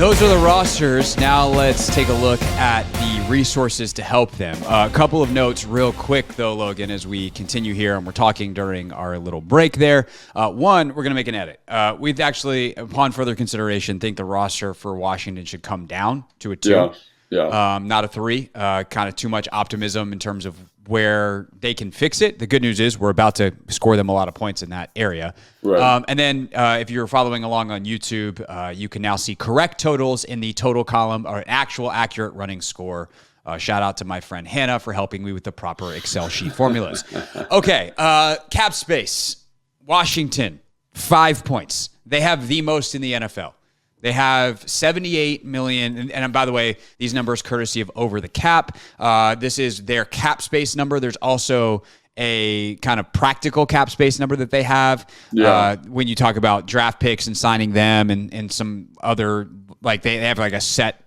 Those are the rosters. Now let's take a look at the resources to help them. A couple of notes real quick, though, Logan, as we continue here, and we're talking during our little break there. One, we're going to make an edit. We've actually, upon further consideration, think the roster for Washington should come down to a 2. Yeah. Not a 3. Kind of too much optimism in terms of where they can fix it. The good news is we're about to score them a lot of points in that area. Right. And then if you're following along on YouTube, you can now see correct totals in the total column or actual accurate running score. Shout out to my friend Hannah for helping me with the proper Excel sheet formulas. Okay, cap space. Washington, 5 points. They have the most in the NFL. They have $78 million, and by the way, these numbers courtesy of Over the Cap. This is their cap space number. There's also a kind of practical cap space number that they have. When you talk about draft picks and signing them and some other, like they have like a set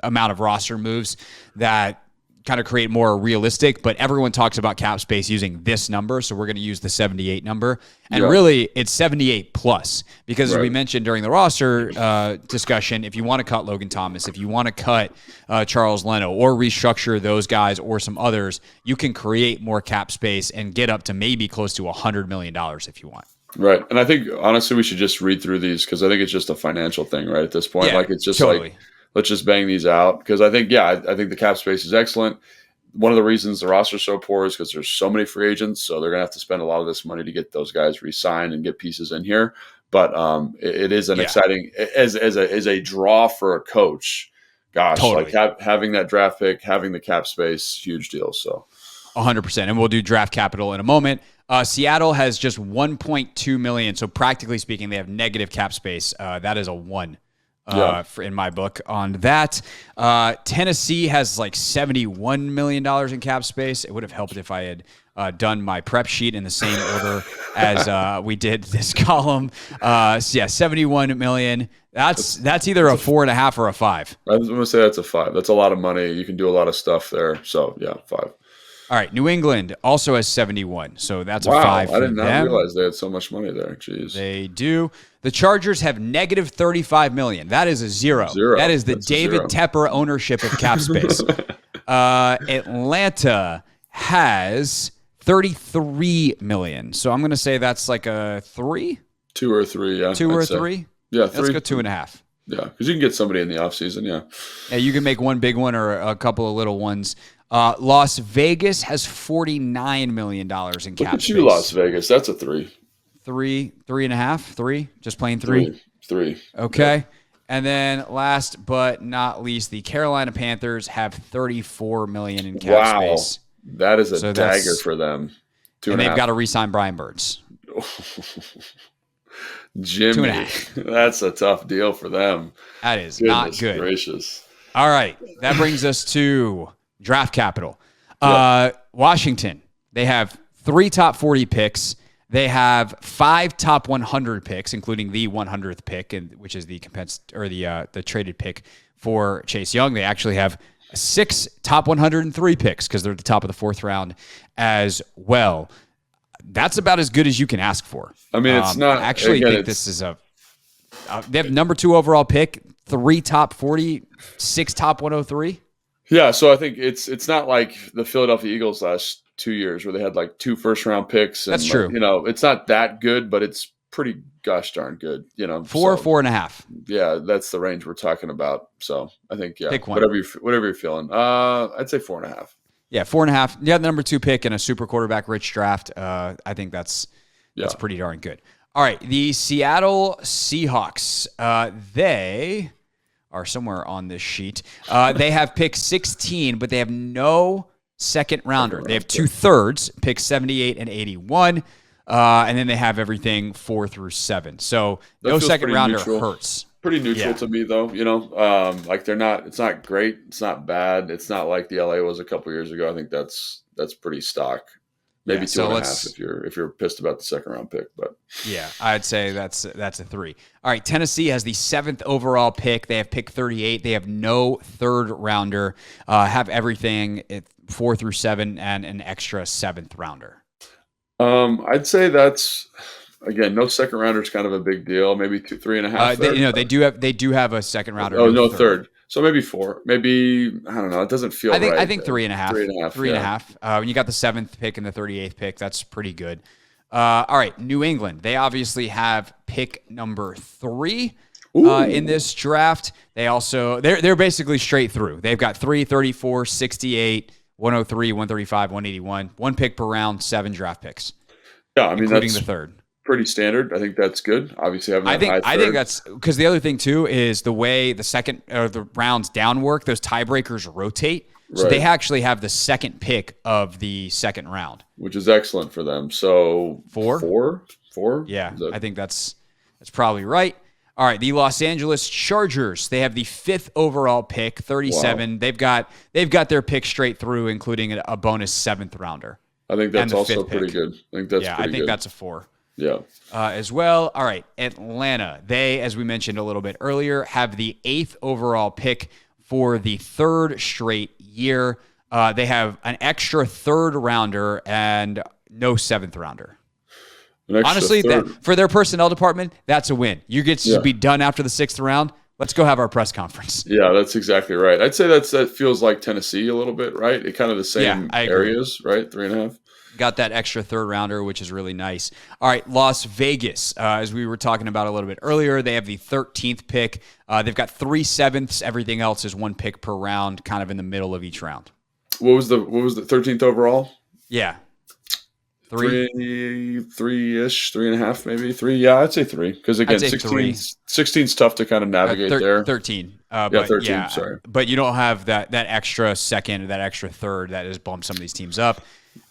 amount of roster moves that kind of create more realistic, but everyone talks about cap space using this number, so we're going to use the 78 number. And really, it's 78 plus, because as we mentioned during the roster discussion, if you want to cut Logan Thomas, if you want to cut Charles Leno or restructure those guys or some others, you can create more cap space and get up to maybe close to $100 million if you want. Right. And I think, honestly, we should just read through these because I think it's just a financial thing, right, at this point. Yeah, like, it's just totally. like, let's just bang these out because I think, I think the cap space is excellent. One of the reasons the roster is so poor is because there's so many free agents, so they're going to have to spend a lot of this money to get those guys re-signed and get pieces in here. But it is an exciting as a draw for a coach. Gosh, totally. like having that draft pick, having the cap space, huge deal. So 100%, and we'll do draft capital in a moment. Seattle has just 1.2 million, so practically speaking, they have negative cap space. That is a 1. In my book on that. Tennessee has like $71 million in cap space. It would have helped if I had done my prep sheet in the same order as we did this column. So 71 million. That's either a 4.5 or a 5. I was going to say that's a 5. That's a lot of money. You can do a lot of stuff there. So 5. All right, New England also has 71, so that's a 5 for I did not them. realize they had so much money there. Jeez. They do. The Chargers have negative 35 million. That is a 0. That is the David Tepper ownership of cap space. Atlanta has 33 million. So I'm going to say that's like a 3? 2 or 3, yeah. 2 or 3? Yeah, 3. Let's go 2.5. Yeah, because you can get somebody in the offseason, Yeah, you can make one big one or a couple of little ones. Las Vegas has $49 million in cap space. Look at you, Las Vegas. That's a 3. 3.5, 3? Just plain 3? 3. Okay. Yeah. And then last but not least, the Carolina Panthers have $34 million in cap space. That is a dagger for them. And they've got to re-sign Brian Burns. Jimmy, 2.5. That's a tough deal for them. That is not good. Gracious. All right. That brings us to draft capital. Washington, they have 3 top 40 picks. They have 5 top 100 picks, including the 100th pick, which is the traded pick for Chase Young. They actually have 6 top 103 picks because they're at the top of the 4th round as well. That's about as good as you can ask for. I mean, it's not. I actually think this is they have number 2 overall pick, 3 top 40, 6 top 103. Yeah, so I think it's not like the Philadelphia Eagles last 2 years where they had like 2 first-round picks. And, that's true. It's not that good, but it's pretty gosh darn good. 4.5. Yeah, that's the range we're talking about. So I think pick one. Whatever you're feeling. I'd say 4.5. Yeah, 4.5. Yeah, the number 2 pick in a super quarterback rich draft. I think that's pretty darn good. All right, the Seattle Seahawks. They are somewhere on this sheet. They have pick 16, but they have no second rounder. They have 2 thirds, pick 78 and 81. And then they have everything 4 through 7. So no second rounder hurts. Pretty neutral to me, though. Like it's not great. It's not bad. It's not like the LA was a couple years ago. I think that's pretty stock. Maybe 2.5 if you're pissed about the second round pick. But yeah, I'd say that's a 3. All right, Tennessee has the 7th overall pick. They have pick 38. They have no third rounder. Have everything at 4 through 7 and an extra 7th rounder. I'd say that's Again, no second rounder is kind of a big deal. Maybe 2, 3.5. They do have a second rounder. Oh, no third. So maybe 4. Maybe I don't know. It doesn't feel right. I think 3.5. 3.5. Three and a half. When you got the 7th pick and the 38th pick, that's pretty good. All right, New England. They obviously have pick number 3 in this draft. They also they're basically straight through. They've got 3, 34, 68, 103, 135, 181. 1 pick per round, 7 draft picks. Yeah, I mean including that's the third. Pretty standard. I think that's good. Obviously, I think that's because the other thing too is the way the second or the rounds down work. Those tiebreakers rotate, so they actually have the second pick of the second round, which is excellent for them. So 4. Yeah, I think that's probably right. All right, the Los Angeles Chargers. They have the 5th overall pick, 37. Wow. They've got their pick straight through, including a bonus 7th rounder. I think that's also pretty good. I think that's a 4. Yeah. As well. All right. Atlanta. They, as we mentioned a little bit earlier, have the 8th overall pick for the 3rd straight year. They have an extra 3rd rounder and no 7th rounder. Honestly, for their personnel department, that's a win. You get to be done after the 6th round. Let's go have our press conference. Yeah, that's exactly right. I'd say that feels like Tennessee a little bit, right? It kind of the same areas, right? 3.5. Got that extra 3rd rounder, which is really nice. All right, Las Vegas, as we were talking about a little bit earlier, they have the 13th pick. They've got 3 7ths. Everything else is 1 pick per round, kind of in the middle of each round. What was the 13th overall? Yeah. 3-ish, 3.5 maybe. 3, yeah, I'd say 3. Because again, 16's tough to kind of navigate there. 13. 13, sorry. But you don't have that extra second or that extra 3rd that has bumped some of these teams up.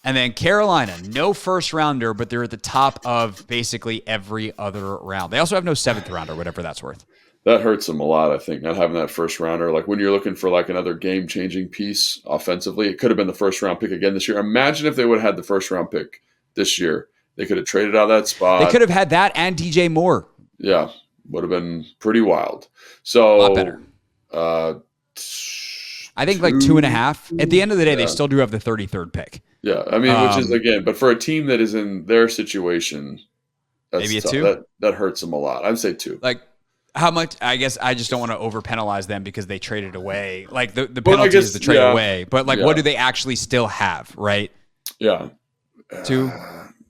And then Carolina, no 1st rounder, but they're at the top of basically every other round. They also have no 7th rounder, whatever that's worth. That hurts them a lot, I think, not having that 1st rounder. Like when you're looking for like another game-changing piece offensively, it could have been the 1st round pick again this year. Imagine if they would have had the 1st round pick this year. They could have traded out that spot. They could have had that and DJ Moore. Yeah, would have been pretty wild. So a lot better. I think like 2.5. At the end of the day, they still do have the 33rd pick. Yeah, I mean, which is again, but for a team that is in their situation, that's maybe a tough. 2. That hurts them a lot. I'd say 2. Like how much? I guess I just don't want to over penalize them because they traded away. Like the penalty is the trade away, but like what do they actually still have? Right? Yeah, 2.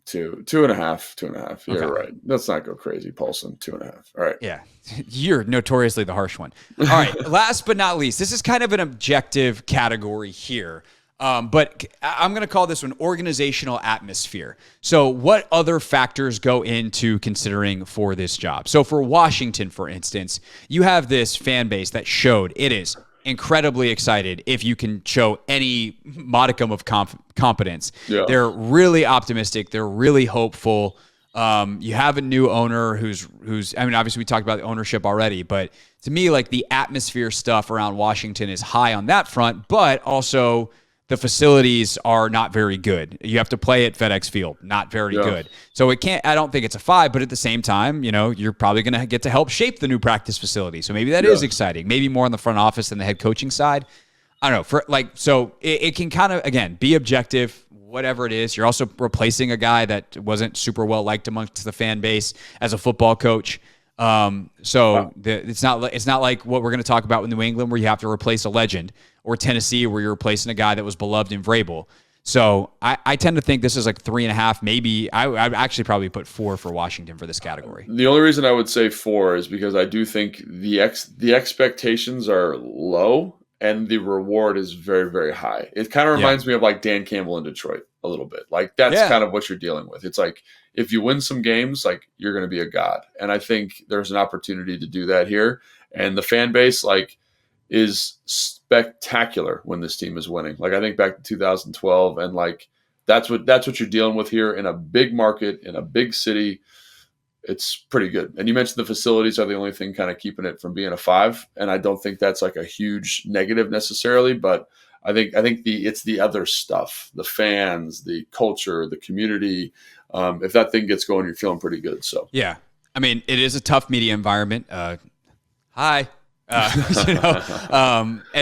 2.5. 2.5. You're right. Let's not go crazy, Paulson. 2.5. All right. Yeah. You're notoriously the harsh one. All right. Last but not least, this is kind of an objective category here. But I'm going to call this one organizational atmosphere. So what other factors go into considering for this job? So for Washington, for instance, you have this fan base that showed it is incredibly excited if you can show any modicum of competence. Yeah. They're really optimistic. They're really hopeful. You have a new owner who's, I mean, obviously we talked about the ownership already, but to me, like the atmosphere stuff around Washington is high on that front, but also the facilities are not very good. You have to play at FedEx Field, not very good. So I don't think it's a 5, but at the same time, you're probably going to get to help shape the new practice facility. So maybe that is exciting. Maybe more on the front office than the head coaching side. I don't know. So it can kind of, again, be objective, whatever it is. You're also replacing a guy that wasn't super well liked amongst the fan base as a football coach. It's not like what we're going to talk about with New England where you have to replace a legend, or Tennessee where you're replacing a guy that was beloved in Vrabel. So I tend to think this is like 3.5. Maybe I'd actually probably put 4 for Washington for this category. The only reason I would say 4 is because I do think the expectations are low and the reward is very, very high. It kind of reminds me of like Dan Campbell in Detroit a little bit. Like that's kind of what you're dealing with. It's like if you win some games, like you're going to be a god. And I think there's an opportunity to do that here. And the fan base is spectacular when this team is winning. Like I think back to 2012 and like that's what you're dealing with here in a big market, in a big city. It's pretty good. And you mentioned the facilities are the only thing kind of keeping it from being a 5. And I don't think that's like a huge negative necessarily, but I think it's the other stuff, the fans, the culture, the community. If that thing gets going, you're feeling pretty good. So yeah, I mean, it is a tough media environment. As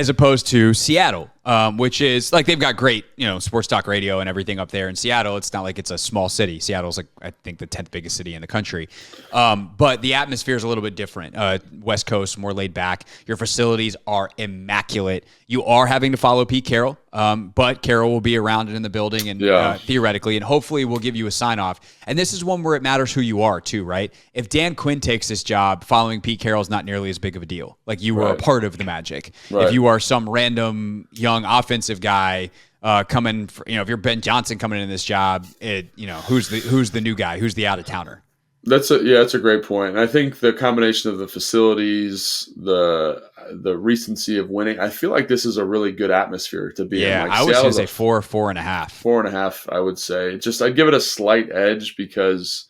opposed to Seattle, which is like they've got great, sports talk radio and everything up there in Seattle. It's not like it's a small city. Seattle's like, I think, the 10th biggest city in the country. But the atmosphere is a little bit different. West Coast, more laid back. Your facilities are immaculate. You are having to follow Pete Carroll, but Carroll will be around and in the building and theoretically, and hopefully will give you a sign off. And this is one where it matters who you are too, right? If Dan Quinn takes this job, following Pete Carroll is not nearly as big of a deal. Like you were a part of the magic. Right. If you are some random young offensive guy coming, if you're Ben Johnson coming in this job, who's the new guy? Who's the out of towner? That's a great point. And I think the combination of the facilities, the recency of winning, I feel like this is a really good atmosphere to be in. Yeah, I would say 4.5. 4.5, I would say. I'd give it a slight edge because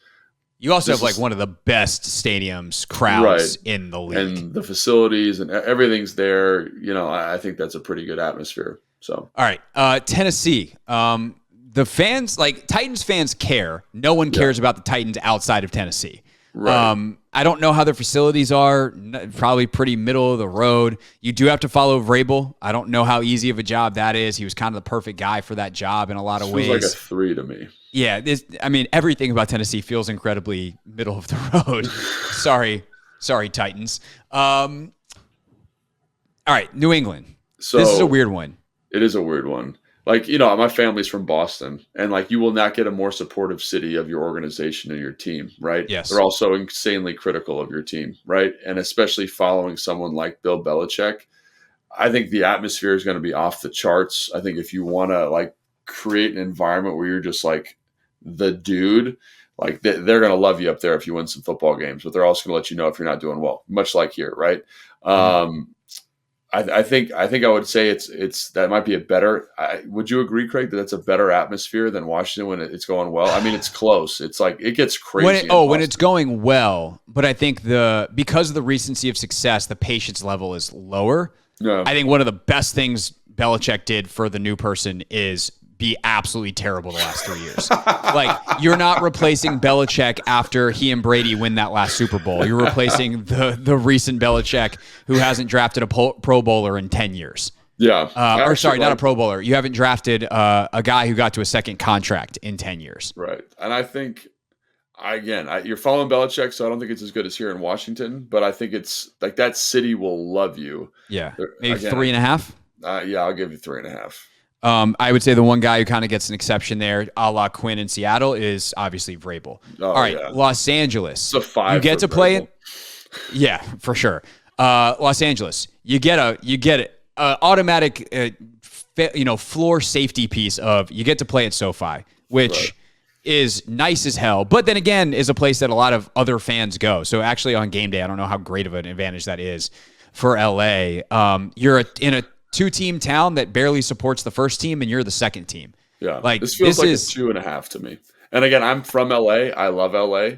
you also have like one of the best stadiums, crowds in the league. And the facilities and everything's there. I think that's a pretty good atmosphere. So, all right. Tennessee. The fans, like Titans fans care. No one cares about the Titans outside of Tennessee. Right. I don't know how their facilities are. Probably pretty middle of the road. You do have to follow Vrabel. I don't know how easy of a job that is. He was kind of the perfect guy for that job in a lot of ways. Feels like a 3 to me. Yeah. Everything about Tennessee feels incredibly middle of the road. Sorry, Titans. All right, New England. So this is a weird one. It is a weird one. Like, my family's from Boston, and like you will not get a more supportive city of your organization and your team, right? Yes. They're also insanely critical of your team, right? And especially following someone like Bill Belichick, I think the atmosphere is going to be off the charts. I think if you want to like create an environment where you're just like the dude, like they're going to love you up there if you win some football games, but they're also going to let you know if you're not doing well, much like here, right? I think I would say it's that might be a better. Would you agree, Craig, that that's a better atmosphere than Washington when it's going well? I mean, it's close. It's like it gets crazy. When it's going well, but I think because of the recency of success, the patience level is lower. Yeah. I think one of the best things Belichick did for the new person is be absolutely terrible the last 3 years. Like, you're not replacing Belichick after he and Brady win that last Super Bowl. You're replacing the recent Belichick who hasn't drafted a Pro Bowler in 10 years. Yeah. Not a Pro Bowler. You haven't drafted a guy who got to a second contract in 10 years. Right. And I think, you're following Belichick, so I don't think it's as good as here in Washington, but I think it's like that city will love you. Yeah. Maybe 3.5? I'll give you 3.5. I would say the one guy who kind of gets an exception there, a la Quinn in Seattle, is obviously Vrabel. All right, yeah. Los Angeles. It's a 5. You get to play it. Yeah, for sure. Los Angeles. You get it. Automatic, floor safety piece of you get to play at SoFi, which is nice as hell. But then again, is a place that a lot of other fans go. So actually, on game day, I don't know how great of an advantage that is for LA. You're in a 2-team town that barely supports the first team, and you're the second team. Yeah, this feels like a 2.5 to me. And again, I'm from LA. I love LA.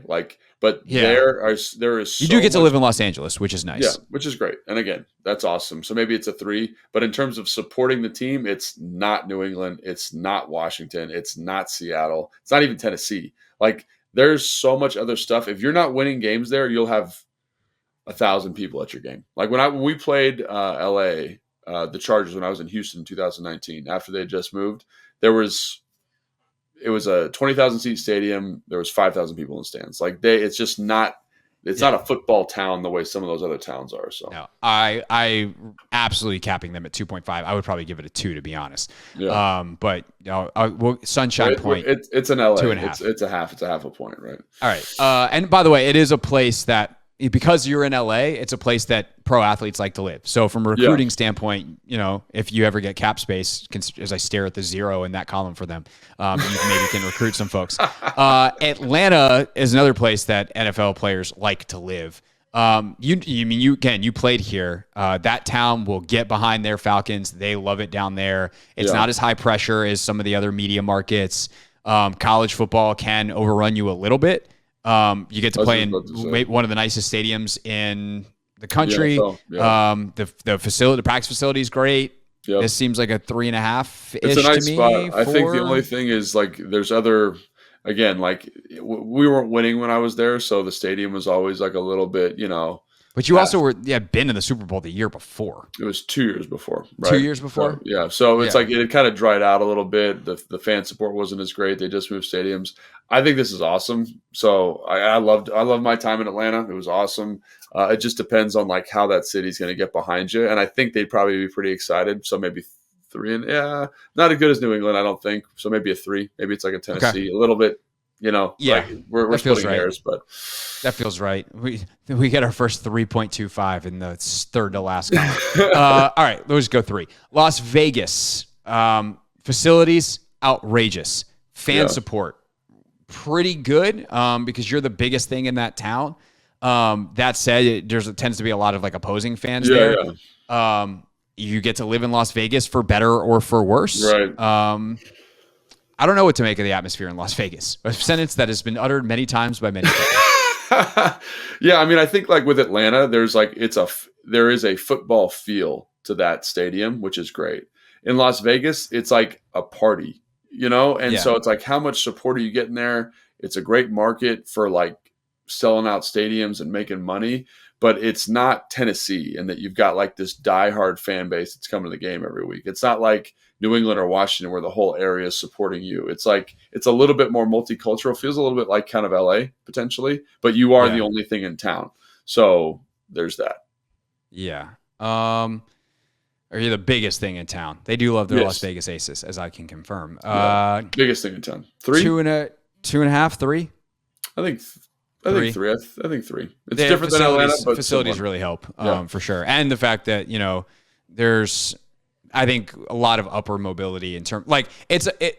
But there is. You do get to live in Los Angeles, which is nice. Yeah, which is great. And again, that's awesome. So maybe it's a 3. But in terms of supporting the team, it's not New England. It's not Washington. It's not Seattle. It's not even Tennessee. Like, there's so much other stuff. If you're not winning games there, you'll have 1,000 people at your game. Like when we played LA. The Chargers when I was in Houston in 2019, after they had just moved, it was a 20,000 seat stadium. There was 5,000 people in the stands. Like it's not a football town the way some of those other towns are. So no, I absolutely capping them at 2.5. I would probably give it a 2 to be honest. Yeah. But Sunshine Point. It's an LA. 2.5. It's a half. It's a half a point, right? All right. And by the way, it is a place that, because you're in LA, it's a place that pro athletes like to live. So from a recruiting standpoint, if you ever get cap space, as I stare at the 0 in that column for them, you maybe can recruit some folks. Atlanta is another place that NFL players like to live. You played here. That town will get behind their Falcons. They love it down there. It's not as high pressure as some of the other media markets. College football can overrun you a little bit. You get to play in one of the nicest stadiums in the country. The facility, the practice facility is great. Yep. This seems like a 3.5. It's a nice spot. I think the only thing is like there's other. Again, like we weren't winning when I was there, so the stadium was always like a little bit, But you also been in the Super Bowl the year before. It was 2 years before, right? 2 years before? So it's like it had kind of dried out a little bit. The fan support wasn't as great. They just moved stadiums. I think this is awesome. So I loved my time in Atlanta. It was awesome. It just depends on like how that city's going to get behind you, and I think they'd probably be pretty excited. So maybe 3, and not as good as New England, I don't think. So maybe a 3. Maybe it's like a Tennessee, a little bit. Like we're splitting hairs, but that feels right. We get our first 3.25 in the third to last column. All right, let's go 3. Las Vegas facilities outrageous, fan support pretty good because you're the biggest thing in that town. That said, there tends to be a lot of like opposing fans there. You get to live in Las Vegas for better or for worse. Right. I don't know what to make of the atmosphere in Las Vegas. A sentence that has been uttered many times by many people. Yeah, I mean, I think like with Atlanta, there is a football feel to that stadium, which is great. In Las Vegas, it's like a party, and so it's like how much support are you getting there? It's a great market for like selling out stadiums and making money, but it's not Tennessee in that you've got like this diehard fan base that's coming to the game every week. It's not like New England or Washington where the whole area is supporting you. It's like it's a little bit more multicultural, feels a little bit like kind of LA potentially, but you are the only thing in town. So there's that. Yeah. Are you the biggest thing in town? They do love their Las Vegas Aces, as I can confirm. Biggest thing in town. 3? 2.5, 3? I think 3. I think 3. It's different than Atlanta, but facilities really help for sure. And the fact that, there's, I think, a lot of upper mobility in terms, like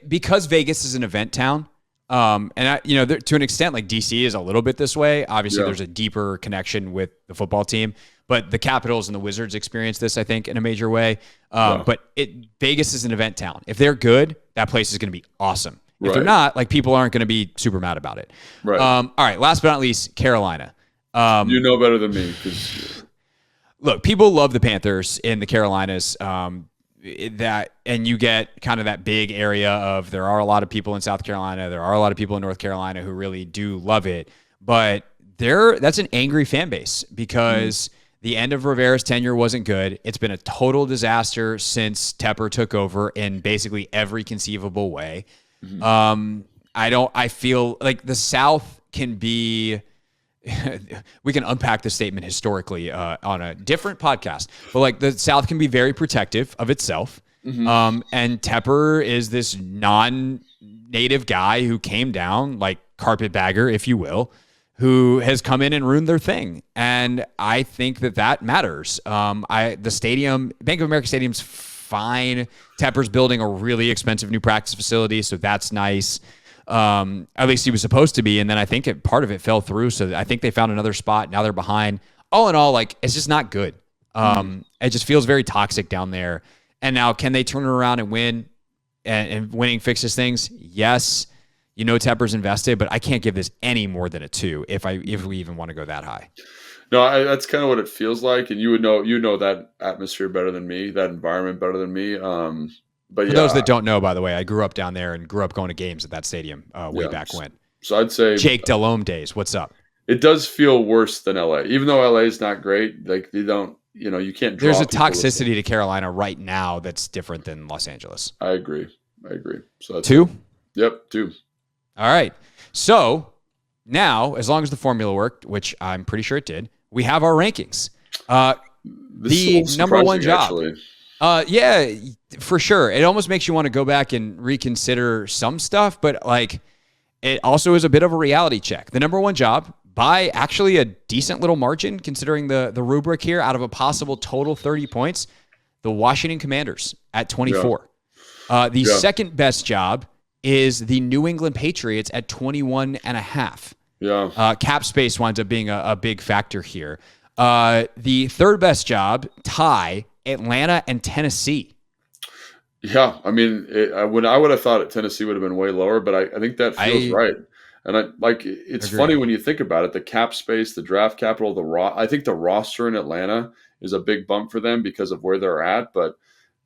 because Vegas is an event town. And to an extent, like DC is a little bit this way. Obviously there's a deeper connection with the football team, but the Capitals and the Wizards experience this, I think, in a major way. But Vegas is an event town. If they're good, that place is going to be awesome. If they're not, like people aren't going to be super mad about it. Right. All right. Last but not least, Carolina. You know better than me. Look, people love the Panthers in the Carolinas. And you get kind of that big area of there are a lot of people in South Carolina. There are a lot of people in North Carolina who really do love it. But that's an angry fan base because the end of Rivera's tenure wasn't good. It's been a total disaster since Tepper took over in basically every conceivable way. I feel like the South can be, we can unpack this statement historically on a different podcast, but like the South can be very protective of itself. And Tepper is this non-native guy who came down, like carpetbagger, if you will, who has come in and ruined their thing. And I think that matters. The stadium, Bank of America Stadium's fine. Tepper's building a really expensive new practice facility, so that's nice. At least he was supposed to be, and then I think part of it fell through, so I think they found another spot. Now they're behind. All in all, like, it's just not good. It just feels very toxic down there. And now, can they turn it around and win? And winning fixes things? Yes. Tepper's invested, but I can't give this any more than a 2 if we even want to go that high. No, that's kind of what it feels like, and you know that atmosphere better than me, that environment better than me. But for those that don't know, by the way, I grew up down there and grew up going to games at that stadium way back when. So I'd say Jake Delhomme days. What's up? It does feel worse than LA, even though LA is not great. Like they don't, you can't. There's a toxicity to Carolina right now that's different than Los Angeles. I agree. So that's 2. Yep, 2. All right. So now, as long as the formula worked, which I'm pretty sure it did, we have our rankings. The number one job. Yeah, for sure. It almost makes you want to go back and reconsider some stuff, but like it also is a bit of a reality check. The number one job by actually a decent little margin, considering the rubric here, out of a possible total 30 points, the Washington Commanders at 24. The second best job is the New England Patriots at 21.5. Yeah. Cap space winds up being a big factor here. The third best job, tie, Atlanta and Tennessee. Yeah, I mean, I would have thought Tennessee would have been way lower, but I think that feels right. And it's funny when you think about it, the cap space, the draft capital, I think the roster in Atlanta is a big bump for them because of where they're at. But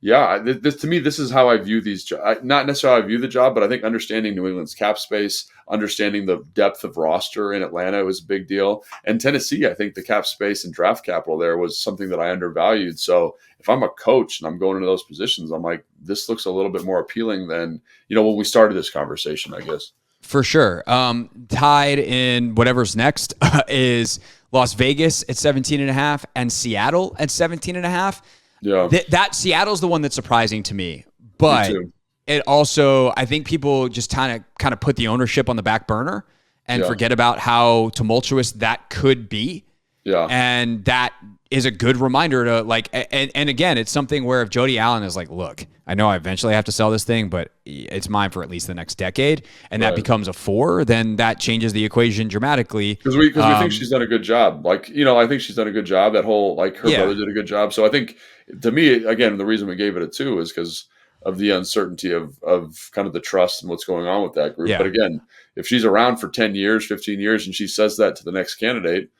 Yeah, this to me, this is how I view these. Not necessarily how I view the job, but I think understanding New England's cap space, understanding the depth of roster in Atlanta was a big deal. And Tennessee, I think the cap space and draft capital there was something that I undervalued. So if I'm a coach and I'm going into those positions, I'm like, this looks a little bit more appealing than, when we started this conversation, I guess. For sure. Tied in whatever's next is Las Vegas at 17.5 and Seattle at 17.5. Yeah. That Seattle's the one that's surprising to me, but it also, I think people just kind of put the ownership on the back burner and forget about how tumultuous that could be. Yeah. And that is a good reminder to and again, it's something where if Jody Allen is like, look, I know I eventually have to sell this thing, but it's mine for at least the next decade, and that becomes a 4, then that changes the equation dramatically. Because we think she's done a good job. I think she's done a good job. That whole, her brother did a good job. So I think, to me, again, the reason we gave it a 2 is because of the uncertainty of kind of the trust and what's going on with that group. Yeah. But again, if she's around for 10 years, 15 years, and she says that to the next candidate,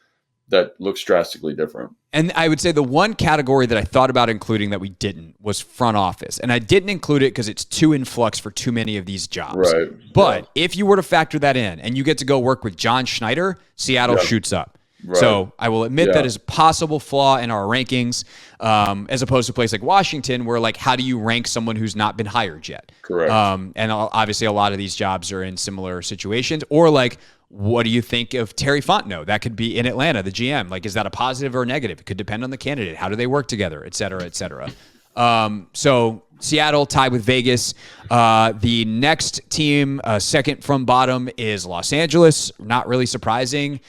that looks drastically different. And I would say the one category that I thought about including that we didn't was front office. And I didn't include it because it's too in flux for too many of these jobs. Right. But if you were to factor that in and you get to go work with John Schneider, Seattle shoots up. Right. So I will admit that is a possible flaw in our rankings, as opposed to a place like Washington, where how do you rank someone who's not been hired yet? Correct. And obviously a lot of these jobs are in similar situations. Or what do you think of Terry Fontenot? That could be in Atlanta, the GM. Is that a positive or a negative? It could depend on the candidate. How do they work together, et cetera, et cetera. So Seattle tied with Vegas. The next team, second from bottom, is Los Angeles. Not really surprising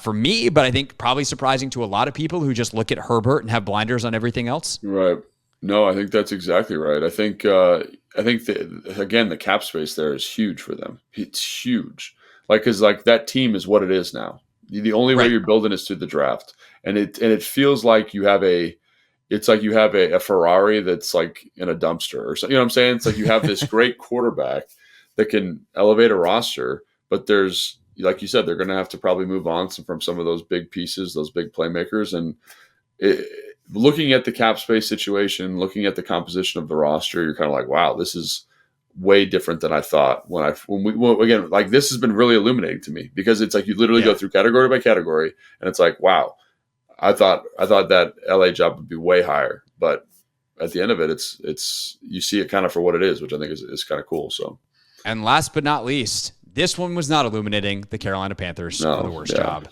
for me, but I think probably surprising to a lot of people who just look at Herbert and have blinders on everything else. Right. No, I think that's exactly right. I think again, the cap space there is huge for them. It's huge. Because that team is what it is now. The only way you're building is through the draft, and it feels like you have a Ferrari that's in a dumpster or something. You know what I'm saying? It's you have this great quarterback that can elevate a roster, but there's, like you said, they're going to have to probably move on from some of those big pieces, those big playmakers, and looking at the cap space situation, looking at the composition of the roster, you're kind of like, wow, this is way different than I thought again, this has been really illuminating to me, because it's you literally go through category by category, and it's wow, I thought that LA job would be way higher, but at the end of it, it's you see it kind of for what it is, which I think is kind of cool. So, and last but not least, this one was not illuminating. The Carolina Panthers are the worst job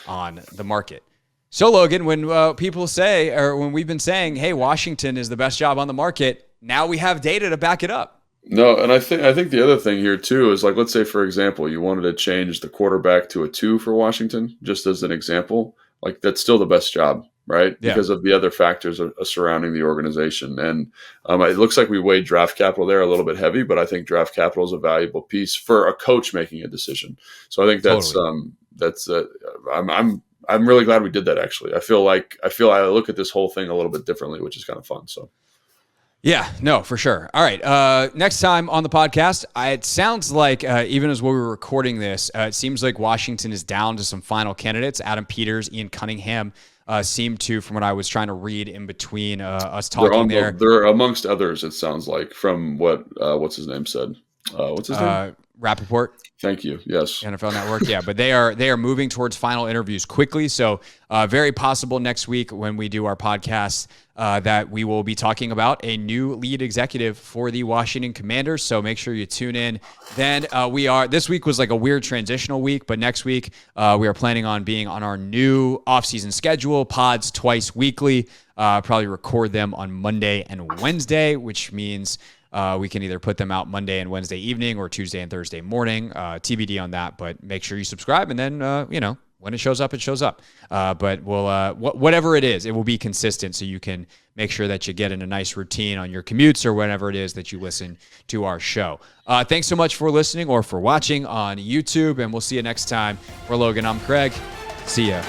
on the market. So Logan, when people say, or when we've been saying, hey, Washington is the best job on the market, now we have data to back it up. No, and I think the other thing here too is let's say, for example, you wanted to change the quarterback to a 2 for Washington, just as an example. That's still the best job, right? Yeah. Because of the other factors surrounding the organization. And it looks like we weighed draft capital there a little bit heavy, but I think draft capital is a valuable piece for a coach making a decision. So I think I'm really glad we did that. Actually, I feel I look at this whole thing a little bit differently, which is kind of fun. So. Yeah, no, for sure. All right. Next time on the podcast, it sounds like, even as we were recording this, it seems like Washington is down to some final candidates. Adam Peters, Ian Cunningham seem to, from what I was trying to read in between us talking there. They're amongst others, it sounds like, from what, what's his name said. What's his name? Rappaport. Thank you. Yes. NFL Network. Yeah, but they are moving towards final interviews quickly. So very possible next week when we do our podcast that we will be talking about a new lead executive for the Washington Commanders. So make sure you tune in. Then this week was a weird transitional week, but next week we are planning on being on our new offseason schedule, pods twice weekly. Probably record them on Monday and Wednesday, which means we can either put them out Monday and Wednesday evening or Tuesday and Thursday morning. TBD on that, but make sure you subscribe, and then when it shows up, it shows up. But we'll whatever it is, it will be consistent, so you can make sure that you get in a nice routine on your commutes or whenever it is that you listen to our show. Thanks so much for listening or for watching on YouTube, and we'll see you next time. For Logan, I'm Craig. See ya.